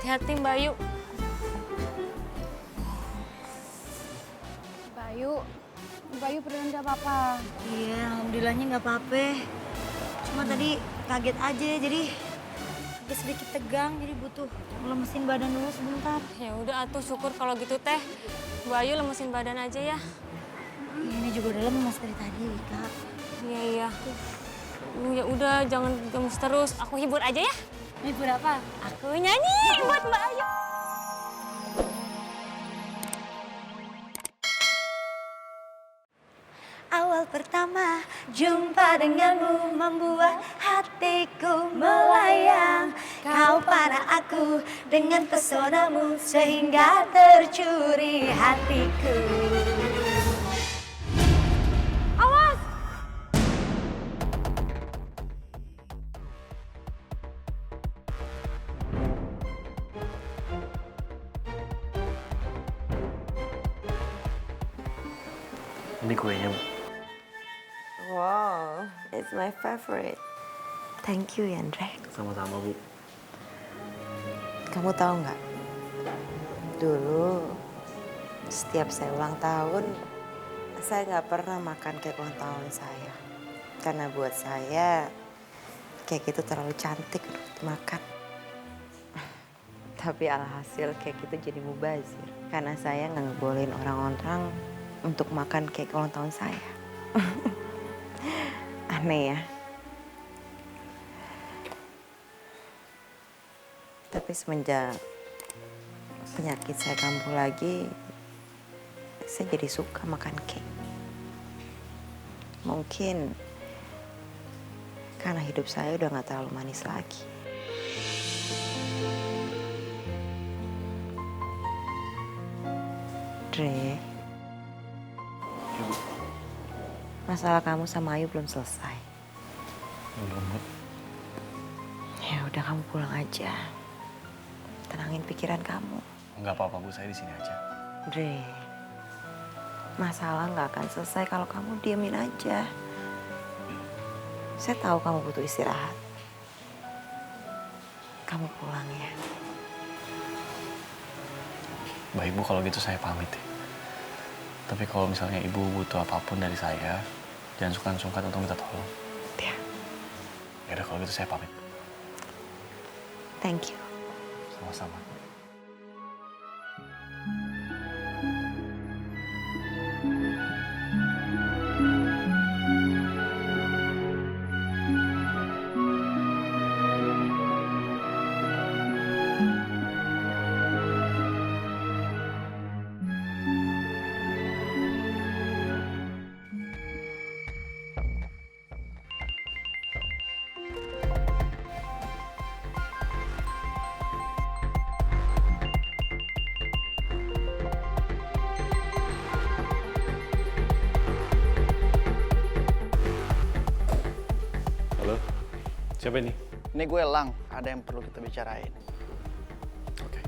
Hati-hati Mbak Ayu. Mbak Ayu beneran gak apa-apa. Iya, alhamdulillahnya nggak apa-apa. Cuma tadi kaget aja, jadi agak sedikit tegang, jadi butuh lemesin badan dulu sebentar. Ya udah atuh, syukur kalau gitu teh. Mbak Ayu lemesin badan aja ya. Ini juga udah lemas dari tadi, Kak. Iya iya. Ya udah jangan gemes terus. Aku hibur aja ya. Hibur apa? Aku nyanyi buat Mbak Ayu. Awal pertama jumpa denganmu membuat hatiku melayang. Kau panah aku dengan pesonamu sehingga tercuri hatiku. Awas! Ini kuenya, Bu. Wow, it's my favorite. Thank you, Yandre. Sama-sama, Bu. Kamu tahu nggak? Dulu, setiap saya ulang tahun, saya nggak pernah makan kek ulang tahun saya. Karena buat saya, kek itu terlalu cantik untuk dimakan. Tapi alhasil kek itu jadi mubazir. Karena saya nggak ngebolehin orang-orang untuk makan kek ulang tahun saya. Aneh ya. Tapi semenjak penyakit saya kambuh lagi, saya jadi suka makan cake. Mungkin karena hidup saya udah gak terlalu manis lagi. Dre, Ibu, masalah kamu sama Ayu belum selesai. belum, Bu. Ya udah kamu pulang aja. Tenangin pikiran kamu. Nggak apa-apa, Bu. Saya di sini aja. Dre, masalah nggak akan selesai kalau kamu diemin aja. Saya tahu kamu butuh istirahat. Kamu pulang ya. Baik, Bu. Kalau gitu saya pamit ya. Tapi kalau misalnya Ibu butuh apapun dari saya, jangan sungkan-sungkan untuk minta tolong. Ya, Ya udah, kalau gitu saya pamit. thank you. Sama-sama. Halo, siapa ini? Ini gue Lang, ada yang perlu kita bicarain. Oke.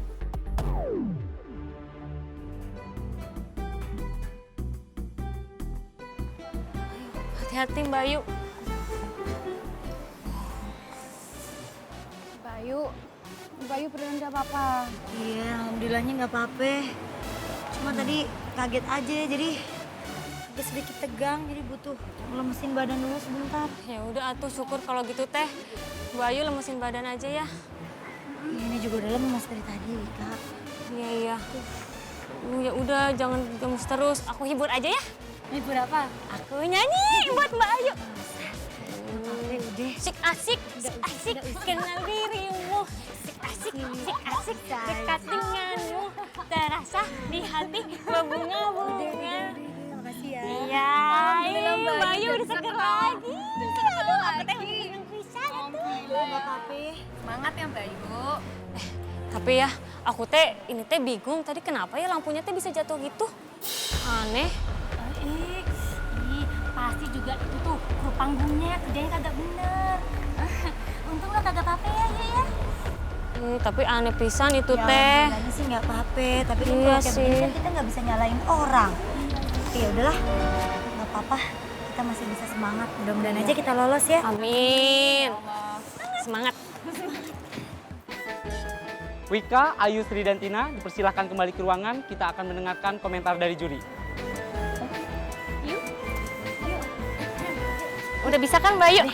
Hati-hati Mbak Ayu. Mbak Ayu beneran gak apa-apa. Iya, alhamdulillahnya nggak apa-apa. Cuma tadi kaget aja, jadi agak sedikit tegang, jadi butuh lemesin badan dulu sebentar. Ya udah atuh, syukur kalau gitu teh. Mbak Ayu lemesin badan aja ya. Ini juga udah lemas dari tadi, Kak. Iya iya. Ya udah jangan gemes terus. Aku hibur aja ya. Hibur apa? Aku nyanyi buat Mbak Ayu. Udah. Sik asik, kenal dirimu. Sik asik, dekat denganmu. Terasa di hati berbunga-bunga. Makasih ya. Iya, Mbak Ayu udah seger lagi. Aduh, aku teh seneng pisan tuh. Nggak apa-apa. Semangat ya Mbak Ayu. Tapi ya, aku teh ini teh bingung tadi kenapa ya lampunya teh bisa jatuh gitu. Aneh. Ih, pasti juga itu tuh kru panggungnya kerjanya kagak bener. Untung lo kagak apa-apa ya, ya. Tapi aneh pisan itu Ya, teh. alhamdulillahnya sih nggak apa-apa. Tapi kan Iya kalau kayak begini sih. kan kita nggak bisa nyalain orang. Ya udahlah, nggak apa-apa. Kita masih bisa semangat. Mudah-mudahan aja kita lolos ya. Amin. Semangat. Wika, Ayu, Sri, dan Tina dipersilahkan kembali ke ruangan. Kita akan mendengarkan komentar dari juri. Udah bisa kan Mbak? Yuk.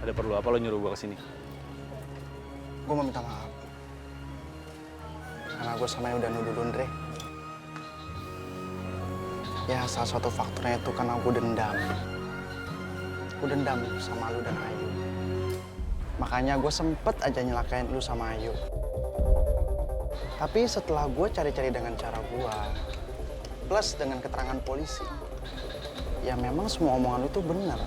Ada perlu apa lo nyuruh gue kesini? Gue mau minta maaf. Karena gue sama yang udah nuduh Dondre. Ya, salah satu faktornya itu karena gue dendam. Gue dendam sama lu dan Ayu. Makanya gue sempet aja nyelakain lu sama Ayu. Tapi setelah gue cari-cari dengan cara gue, plus dengan keterangan polisi, ya memang semua omongan lu itu benar.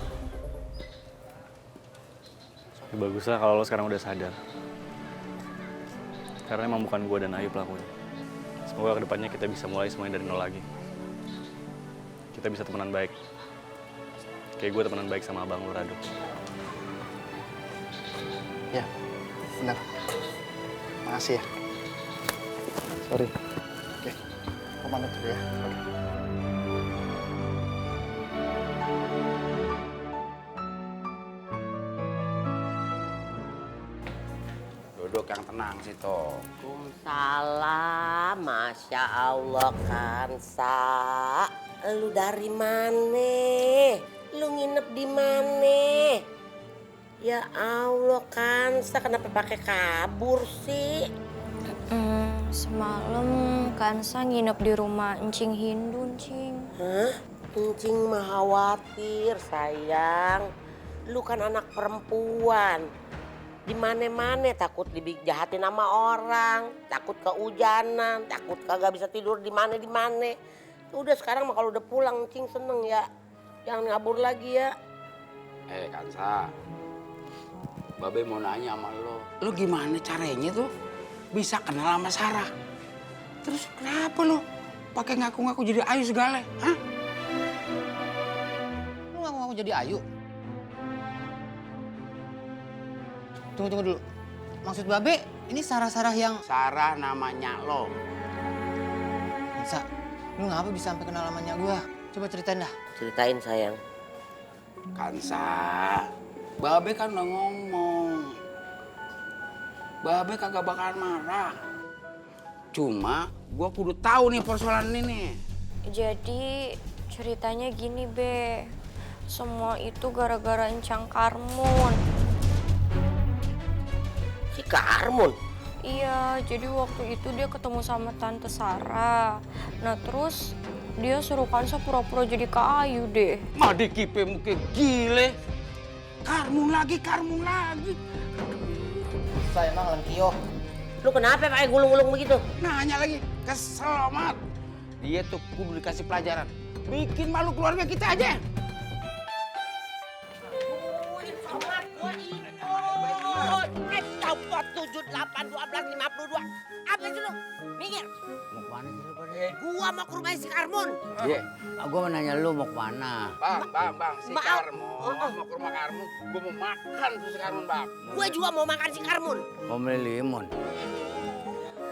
Ya, baguslah kalau lo sekarang udah sadar. Karena emang bukan gue dan Ayu pelakunya. Semoga kedepannya kita bisa mulai semuanya dari nol lagi. Kita bisa temenan baik. Kayak gue temenan baik sama abang lo, Rado. Ya, benar. Makasih ya. Sorry. Oke, gue pamit dulu ya. Oke. Duduk yang tenang situ. Salam, Masya Allah Kansa. Lu dari mana? Lu nginep di mana? Ya Allah Kansa, kenapa pakai kabur sih? Semalam Kansa nginep di rumah Encing Hindun, Cing. Hah? Encing mah khawatir sayang. Lu kan anak perempuan. Di mana-mana takut dijahatin sama orang, takut kehujanan, takut kagak bisa tidur di mana. Udah sekarang mah kalau udah pulang Cing seneng ya. Jangan ngabur lagi ya. Kansa, Babe mau nanya sama lo. Lo gimana caranya tuh bisa kenal sama Sarah? Terus kenapa lo pakai ngaku-ngaku jadi Ayu segala? Hah? Lu ngaku-ngaku jadi Ayu? Tunggu dulu. Maksud Babe, ini Sarah-Sarah yang... Sarah namanya lo. Sa, lu ngapa bisa sampai kenal namanya gua? Coba ceritain dah. Ceritain sayang. Kansa, Babe kan udah ngomong. Babe kagak bakalan marah. Cuma gua kudu tahu nih persoalan ini nih. Jadi ceritanya gini, Be. Semua itu gara-gara Encang Karmun. Si Karmun? Iya, jadi waktu itu dia ketemu sama Tante Sarah. Nah terus dia suruh Kansa pura-pura jadi Kak Ayu deh. Madi kipe muke gile. Karmun lagi. Saya emang lengkio. Lu kenapa pakai gulung-gulung begitu? Nanya lagi, kesel amat. Dia tuh kudu dikasih pelajaran. Bikin malu keluarga kita aja. Copot 7, 8, 12, 52. Apa sih lu? Minggir. Mau kemana sih lu pada? Gua mau ke rumah si Karmun. Iya. Gua mau nanya lu mau kemana? Bang, si Maaf. Karmun mau ke rumah Karmun. Gua mau makan tuh si Karmun, Bang. Gua juga mau makan si Karmun. Mau beli limun.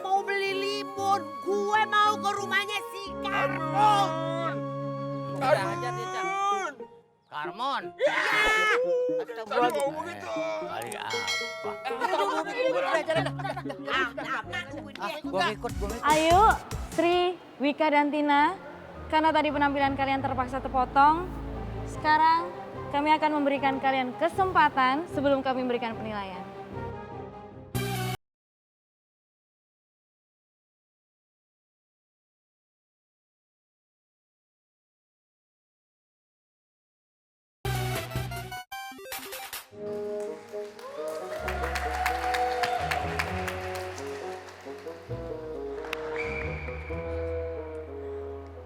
Mau beli limun. Gue mau ke rumahnya si Karmun. Karmon. Kali apa? Gua ikut. Ayu, Sri, Wika, dan Tina, karena tadi penampilan kalian terpaksa terpotong, sekarang kami akan memberikan kalian kesempatan sebelum kami memberikan penilaian.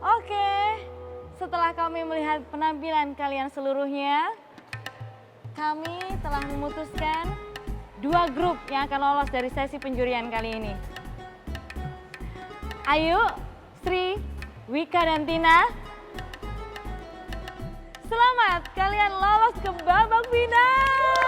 Oke, setelah kami melihat penampilan kalian seluruhnya, kami telah memutuskan 2 grup yang akan lolos dari sesi penjurian kali ini. Ayu, Sri, Wika, dan Tina, selamat kalian lolos ke babak final.